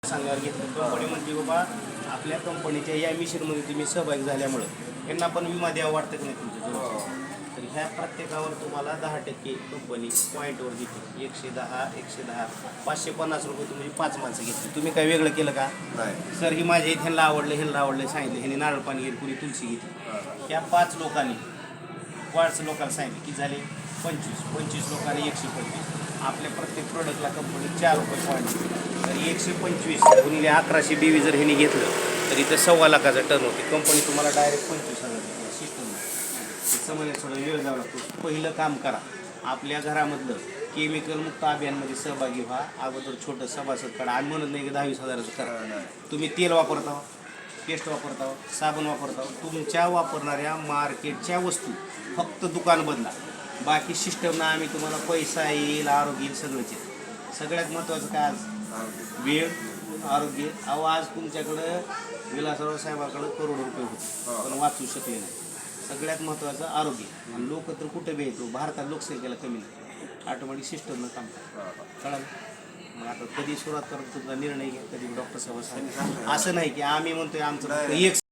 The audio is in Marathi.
सांगायला घेतलं कंपनी म्हणते बाबा आपल्या कंपनीच्या या मिशनमध्ये तुम्ही सहभागी झाल्यामुळं यांना पण विमा द्यावा वाटतं की नाही तुमच्या तर ह्या प्रत्येकावर तुम्हाला 10% कंपनी पॉईंटवर देते 110 550 रुपये तुम्ही 5 माणसं घेतली तुम्ही काय वेगळं केलं का नाही सर ही माझ्या ह्यांना आवडलं सांगितलं ह्यांनी नारळ पाणी घेतली कुणी तुळशी घेतली त्या 5 लोकांनी 5 लोकांना सांगितलं की झाले 25 लोकांनी 125 आपल्या प्रत्येक प्रोडक्टला कंपनी 4 रुपये पॉईंट तर 125 गुणिले 1100 BV जर ह्यांनी घेतलं तर इथं 1.25 लाखाचा टर्न होते कंपनी तुम्हाला डायरेक्ट 25,000 सिस्टम समजलं थोडं वेळ जावं लागतो पहिलं काम करा आपल्या घरामधलं केमिकल मुक्त अभियानमध्ये सहभागी व्हा अगोदर छोटं सभासद करा आणि म्हणत नाही की 10-20 हजाराचं करा तुम्ही तेल वापरता पेस्ट वापरता साबण वापरता तुमच्या वापरणाऱ्या मार्केटच्या वस्तू फक्त दुकान बदला बाकी सिस्टमना आम्ही तुम्हाला पैसा येईल आरोग्य येईल सगळंच येईल सगळ्यात महत्त्वाचं काय आज वेळ आरोग्य अहो आज तुमच्याकडं विलासराव साहेबाकडं करोडो रुपये होते पण वाचू शकले नाही सगळ्यात महत्त्वाचं आरोग्य आणि लोक तर कुठं बी येतो भारतात लोकसंख्येला कमी नाही ऑटोमॅटिक सिस्टमनं काम कळालं मग आता कधी सुरुवात करतो तुमचा निर्णय घ्या कधी डॉक्टर साहेब असं नाही की आम्ही म्हणतोय आमचं एक